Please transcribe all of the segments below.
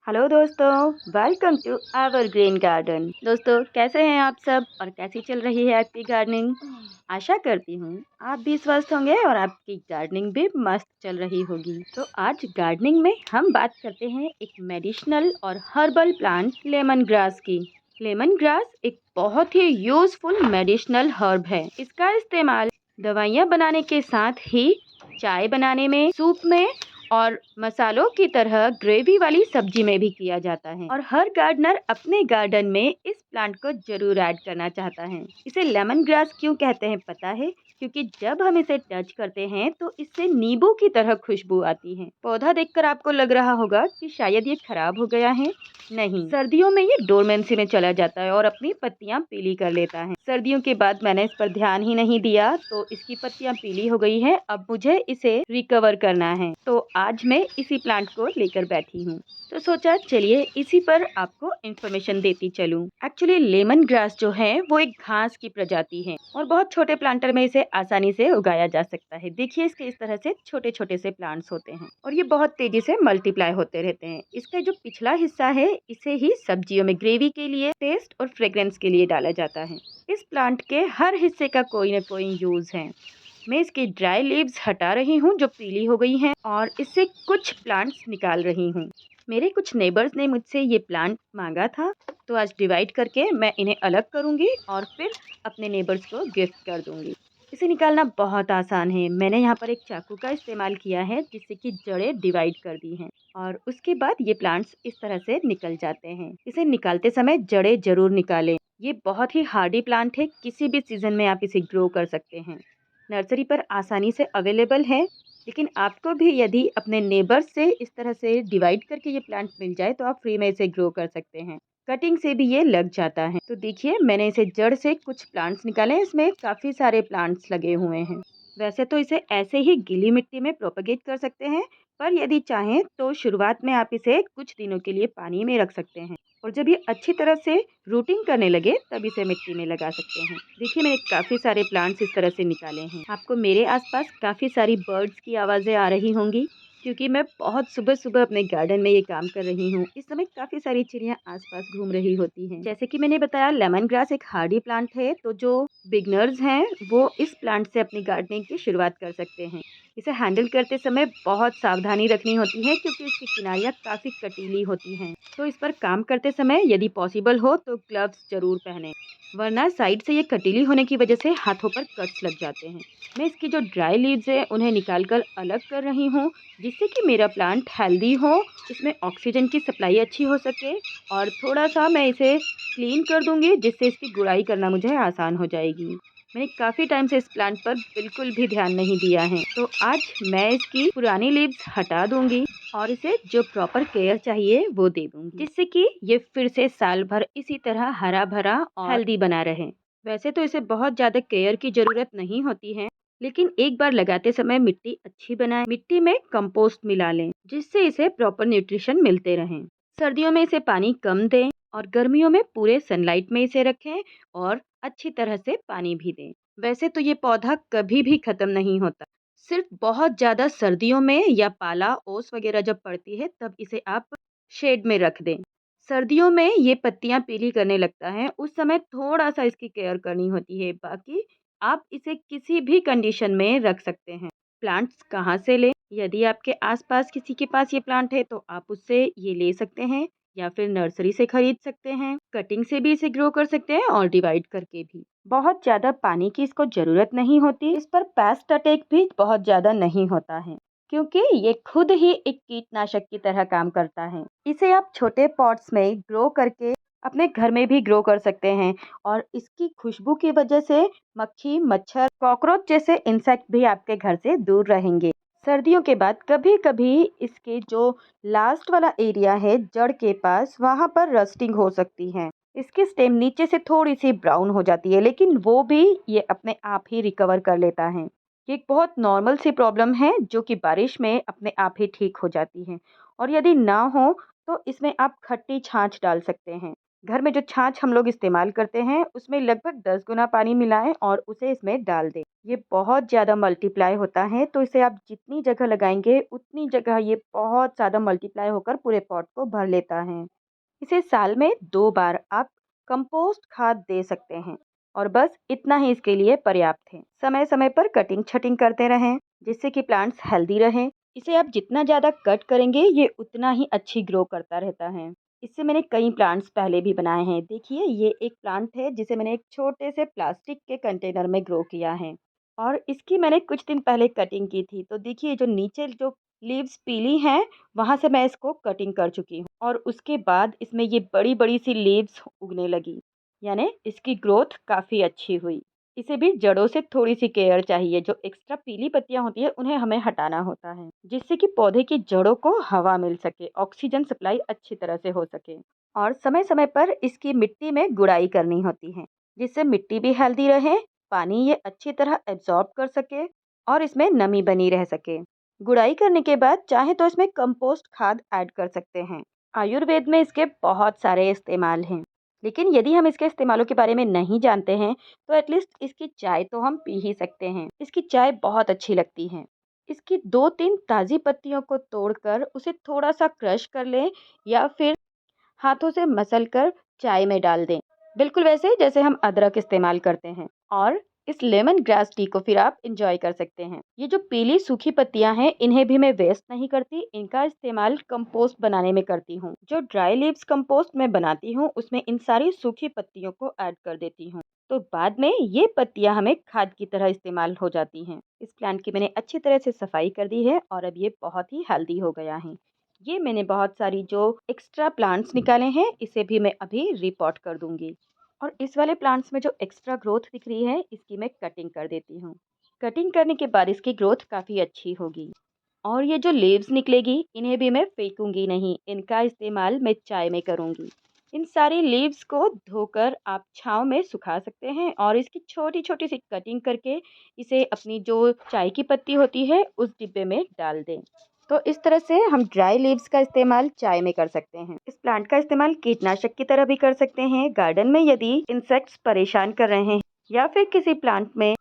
Hello दोस्तों, welcome to our green garden. दोस्तों, कैसे हैं आप सब और कैसी चल रही है आपकी गार्डनिंग। आशा करती हूँ आप भी स्वस्थ होंगे और आपकी गार्डनिंग भी मस्त चल रही होगी। तो आज गार्डनिंग में हम बात करते हैं एक मेडिसिनल और हर्बल प्लांट लेमन ग्रास की। लेमन ग्रास एक बहुत ही यूजफुल मेडिसिनल हर्ब है। इसका इस्तेमाल दवाइयाँ बनाने के साथ ही चाय बनाने में, सूप में और मसालों की तरह ग्रेवी वाली सब्जी में भी किया जाता है। और हर गार्डनर अपने गार्डन में इस प्लांट को जरूर ऐड करना चाहता है। इसे लेमन ग्रास क्यों कहते हैं पता है? क्योंकि जब हम इसे टच करते हैं तो इससे नींबू की तरह खुशबू आती है। पौधा देखकर आपको लग रहा होगा कि शायद ये खराब हो गया है। नहीं, सर्दियों में ये डोरमेंसी में चला जाता है और अपनी पत्तियां पीली कर लेता है। सर्दियों के बाद मैंने इस पर ध्यान ही नहीं दिया तो इसकी पत्तियां पीली हो गई हैं। अब मुझे इसे रिकवर करना है, तो आज मैं इसी प्लांट को लेकर बैठी हूँ। तो सोचा चलिए इसी पर आपको इन्फॉर्मेशन देती चलूं। एक्चुअली लेमन ग्रास जो है वो एक घास की प्रजाति है और बहुत छोटे प्लांटर में इसे आसानी से उगाया जा सकता है। देखिए, इसके इस तरह से छोटे छोटे से प्लांट्स होते हैं और ये बहुत तेजी से मल्टीप्लाई होते रहते हैं। इसका जो पिछला हिस्सा है इसे ही सब्जियों में ग्रेवी के लिए, टेस्ट और फ्रेग्रेंस के लिए डाला जाता है। इस प्लांट के हर हिस्से का कोई न कोई यूज है। मैं इसकी ड्राई लीव्स हटा रही हूँ जो पीली हो गई हैं और इससे कुछ प्लांट्स निकाल रही हूँ। मेरे कुछ नेबर्स ने मुझसे ये प्लांट मांगा था, तो आज डिवाइड करके मैं इन्हें अलग करूँगी और फिर अपने नेबर्स को गिफ्ट कर दूँगी। इसे निकालना बहुत आसान है। मैंने यहाँ पर एक चाकू का इस्तेमाल किया है जिससे कि जड़ें डिवाइड कर दी हैं और उसके बाद ये प्लांट्स इस तरह से निकल जाते हैं। इसे निकालते समय जड़ें जरूर निकालें। ये बहुत ही हार्डी प्लांट है, किसी भी सीजन में आप इसे ग्रो कर सकते हैं। नर्सरी पर आसानी से अवेलेबल है, लेकिन आपको भी यदि अपने नेबर्स से इस तरह से डिवाइड करके ये प्लांट मिल जाए तो आप फ्री में इसे ग्रो कर सकते हैं। कटिंग से भी ये लग जाता है। तो देखिए, मैंने इसे जड़ से कुछ प्लांट्स निकाले। इसमें काफ़ी सारे प्लांट्स लगे हुए हैं। वैसे तो इसे ऐसे ही गीली मिट्टी में प्रोपेगेट कर सकते हैं, पर यदि चाहें तो शुरुआत में आप इसे कुछ दिनों के लिए पानी में रख सकते हैं और जब ये अच्छी तरह से रूटिंग करने लगे तब इसे मिट्टी में लगा सकते हैं। देखिए, मैंने काफ़ी सारे प्लांट्स इस तरह से निकाले हैं। आपको मेरे आसपास काफ़ी सारी बर्ड्स की आवाज़ें आ रही होंगी क्योंकि मैं बहुत सुबह सुबह अपने गार्डन में ये काम कर रही हूँ। इस समय काफ़ी सारी चिड़ियाँ आसपास घूम रही होती हैं। जैसे कि मैंने बताया, लेमन ग्रास एक हार्डी प्लांट है, तो जो बिगनर्स हैं वो इस प्लांट से अपनी गार्डनिंग की शुरुआत कर सकते हैं। इसे हैंडल करते समय बहुत सावधानी रखनी होती है क्योंकि इसकी किनारियाँ काफ़ी कटीली होती हैं। तो इस पर काम करते समय यदि पॉसिबल हो तो ग्लव्स जरूर पहनें, वरना साइड से ये कटीली होने की वजह से हाथों पर कट्स लग जाते हैं। मैं इसकी जो ड्राई लीव्स है उन्हें निकालकर अलग कर रही हूँ जिससे कि मेरा प्लांट हेल्दी हो, इसमें ऑक्सीजन की सप्लाई अच्छी हो सके और थोड़ा सा मैं इसे क्लीन कर दूंगी जिससे इसकी गुड़ाई करना मुझे आसान हो जाएगी। मैंने काफ़ी टाइम से इस प्लांट पर बिल्कुल भी ध्यान नहीं दिया है, तो आज मैं इसकी पुरानी लीव्स हटा दूंगी और इसे जो प्रॉपर केयर चाहिए वो दे दूंगी जिससे कि ये फिर से साल भर इसी तरह हरा भरा और हेल्दी बना रहे। वैसे तो इसे बहुत ज़्यादा केयर की ज़रूरत नहीं होती है, लेकिन एक बार लगाते समय मिट्टी अच्छी बनाएं। मिट्टी में कंपोस्ट मिला लें जिससे इसे प्रॉपर न्यूट्रिशन मिलते रहें। सर्दियों में इसे पानी कम दें और गर्मियों में पूरे सनलाइट में इसे रखें और अच्छी तरह से पानी भी दें। वैसे तो ये पौधा कभी भी खत्म नहीं होता, सिर्फ बहुत ज़्यादा सर्दियों में या पाला ओस वगैरह जब पड़ती है तब इसे आप शेड में रख दें। सर्दियों में ये पत्तियां पीली करने लगता है, उस समय थोड़ा सा इसकी केयर करनी होती है। बाकी आप इसे किसी भी कंडीशन में रख सकते हैं। प्लांट्स कहाँ से लें? यदि आपके आसपास किसी के पास ये प्लांट है तो आप उससे ये ले सकते हैं या फिर नर्सरी से खरीद सकते हैं। कटिंग से भी इसे ग्रो कर सकते हैं और डिवाइड करके भी। बहुत ज़्यादा पानी की इसको ज़रूरत नहीं होती। इस पर पेस्ट अटैक भी बहुत ज़्यादा नहीं होता है क्योंकि ये खुद ही एक कीटनाशक की तरह काम करता है। इसे आप छोटे पॉट्स में ग्रो करके अपने घर में भी ग्रो कर सकते हैं और इसकी खुशबू की वजह से मक्खी, मच्छर, कॉकरोच जैसे इंसेक्ट भी आपके घर से दूर रहेंगे। सर्दियों के बाद कभी कभी इसके जो लास्ट वाला एरिया है जड़ के पास, वहाँ पर रस्टिंग हो सकती है। इसकी स्टेम नीचे से थोड़ी सी ब्राउन हो जाती है, लेकिन वो भी ये अपने आप ही रिकवर कर लेता है। ये एक बहुत नॉर्मल सी प्रॉब्लम है जो कि बारिश में अपने आप ही ठीक हो जाती है। और यदि ना हो तो इसमें आप खट्टी छाछ डाल सकते हैं। घर में जो छाछ हम लोग इस्तेमाल करते हैं उसमें लगभग 10 गुना पानी मिलाएं और उसे इसमें डाल दें। ये बहुत ज़्यादा मल्टीप्लाई होता है, तो इसे आप जितनी जगह लगाएंगे उतनी जगह ये बहुत ज़्यादा मल्टीप्लाई होकर पूरे पॉट को भर लेता है। इसे साल में 2 बार आप कंपोस्ट खाद दे सकते हैं और बस इतना ही इसके लिए पर्याप्त है। समय समय पर कटिंग छटिंग करते रहें जिससे कि प्लांट्स हेल्दी रहें। इसे आप जितना ज़्यादा कट करेंगे ये उतना ही अच्छी ग्रो करता रहता है। इससे मैंने कई प्लांट्स पहले भी बनाए हैं। देखिए ये एक प्लांट है जिसे मैंने एक छोटे से प्लास्टिक के कंटेनर में ग्रो किया है और इसकी मैंने कुछ दिन पहले कटिंग की थी। तो देखिए जो नीचे जो लीव्स पीली हैं वहाँ से मैं इसको कटिंग कर चुकी हूँ और उसके बाद इसमें ये बड़ी-बड़ी सी लीव्स उगने लगी। यानी इसकी ग्रोथ काफ़ी अच्छी हुई। इसे भी जड़ों से थोड़ी-सी केयर चाहिए, जो एक्स्ट्रा पीली पत्तियाँ होती हैं उन्हें हमें हटाना होता है, जिससे कि पौधे की जड़ों को हवा मिल सके, ऑक्सीजन सप्लाई अच्छी तरह से हो सके। और समय-समय पर इसकी मिट्टी में गुड़ाई करनी होती है, जिससे मिट्टी भी हेल्दी रहे, पानी ये अच्छी तरह एब्ज़ॉर्ब कर सके और इसमें नमी बनी रह सके। गुड़ाई करने के बाद चाहे तो इसमें कंपोस्ट खाद ऐड कर सकते हैं। आयुर्वेद में इसके बहुत सारे इस्तेमाल हैं, लेकिन यदि हम इसके इस्तेमालों के बारे में नहीं जानते हैं तो एटलीस्ट इसकी चाय तो हम पी ही सकते हैं। इसकी चाय बहुत अच्छी लगती है। इसकी 2-3 ताज़ी पत्तियों को तोड़कर उसे थोड़ा सा क्रश कर लें या फिर हाथों से मसल कर चाय में डाल दें, बिल्कुल वैसे जैसे हम अदरक इस्तेमाल करते हैं। और इस लेमन ग्रास टी को फिर आप इंजॉय कर सकते हैं। ये जो पीली सूखी पत्तियां हैं इन्हें भी मैं वेस्ट नहीं करती, इनका इस्तेमाल कंपोस्ट बनाने में करती हूँ। जो ड्राई लीव्स कंपोस्ट मैं बनाती हूँ उसमें इन सारी सूखी पत्तियों को ऐड कर देती हूँ, तो बाद में ये पत्तियां हमें खाद की तरह इस्तेमाल हो जाती हैं। इस प्लांट की मैंने अच्छी तरह से सफाई कर दी है और अब ये बहुत ही हेल्दी हो गया है। ये मैंने बहुत सारी जो एक्स्ट्रा प्लांट्स निकाले हैं इसे भी मैं अभी रिपॉट कर दूंगी। और इस वाले प्लांट्स में जो एक्स्ट्रा ग्रोथ दिख रही है इसकी मैं कटिंग कर देती हूँ। कटिंग करने के बाद इसकी ग्रोथ काफ़ी अच्छी होगी। और ये जो लीव्स निकलेगी इन्हें भी मैं फेंकूंगी नहीं, इनका इस्तेमाल मैं चाय में करूंगी। इन सारी लीव्स को धोकर आप छांव में सुखा सकते हैं और इसकी छोटी छोटी सी कटिंग करके इसे अपनी जो चाय की पत्ती होती है उस डिब्बे में डाल दें। तो इस तरह से हम ड्राई लीव्स का इस्तेमाल चाय में कर सकते हैं। इस प्लांट का इस्तेमाल कीटनाशक की तरह भी कर सकते हैं। गार्डन में यदि इंसेक्ट्स परेशान कर रहे हैं या फिर किसी प्लांट में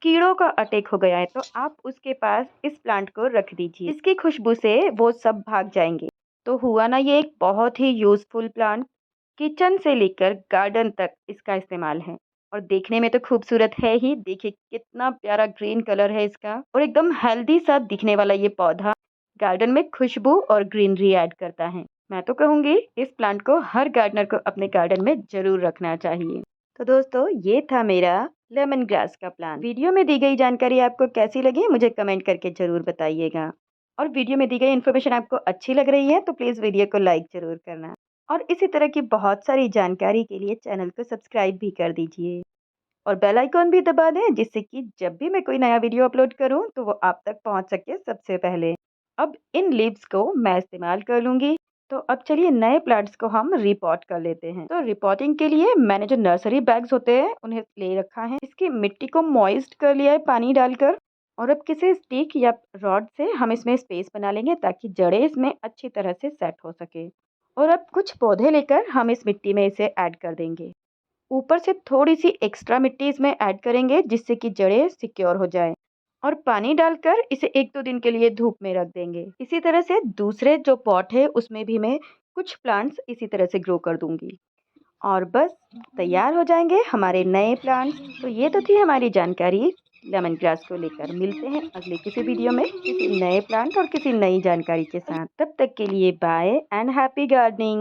कीड़ों का अटैक हो गया है तो आप उसके पास इस प्लांट को रख दीजिए। इसकी खुशबू से वो सब भाग जाएंगे। तो हुआ ना ये एक बहुत ही यूजफुल प्लांट। किचन से लेकर गार्डन तक इसका इस्तेमाल है और देखने में तो खूबसूरत है ही। देखिए कितना प्यारा ग्रीन कलर है इसका और एकदम हेल्दी सा दिखने वाला ये पौधा गार्डन में खुशबू और ग्रीनरी ऐड करता है। मैं तो कहूँगी इस प्लांट को हर गार्डनर को अपने गार्डन में जरूर रखना चाहिए। तो दोस्तों ये था मेरा लेमन ग्रास का प्लान। वीडियो में दी गई जानकारी आपको कैसी लगी मुझे कमेंट करके ज़रूर बताइएगा। और वीडियो में दी गई इन्फॉर्मेशन आपको अच्छी लग रही है तो प्लीज़ वीडियो को लाइक ज़रूर करना। और इसी तरह की बहुत सारी जानकारी के लिए चैनल को सब्सक्राइब भी कर दीजिए और बेल आइकॉन भी दबा दें, जिससे कि जब भी मैं कोई नया वीडियो अपलोड करूं तो वो आप तक पहुंच सके सबसे पहले। अब इन लीव्स को मैं इस्तेमाल कर लूँगी। तो अब चलिए नए प्लांट्स को हम रिपॉट कर लेते हैं। तो रिपॉटिंग के लिए मैंने जो नर्सरी बैग्स होते हैं उन्हें ले रखा है। इसकी मिट्टी को मॉइस्ट कर लिया है पानी डालकर और अब किसी स्टिक या रॉड से हम इसमें स्पेस बना लेंगे ताकि जड़ें इसमें अच्छी तरह से सेट हो सके। और अब कुछ पौधे लेकर हम इस मिट्टी में इसे ऐड कर देंगे। ऊपर से थोड़ी सी एक्स्ट्रा मिट्टी इसमें ऐड करेंगे जिससे कि जड़ें सिक्योर हो जाए और पानी डालकर इसे 1-2 दिन के लिए धूप में रख देंगे। इसी तरह से दूसरे जो पॉट है उसमें भी मैं कुछ प्लांट्स इसी तरह से ग्रो कर दूंगी और बस तैयार हो जाएंगे हमारे नए प्लांट्स। तो ये तो थी हमारी जानकारी लेमन ग्रास को लेकर। मिलते हैं अगले किसी वीडियो में किसी नए प्लांट और किसी नई जानकारी के साथ। तब तक के लिए बाय एंड हैप्पी गार्डनिंग।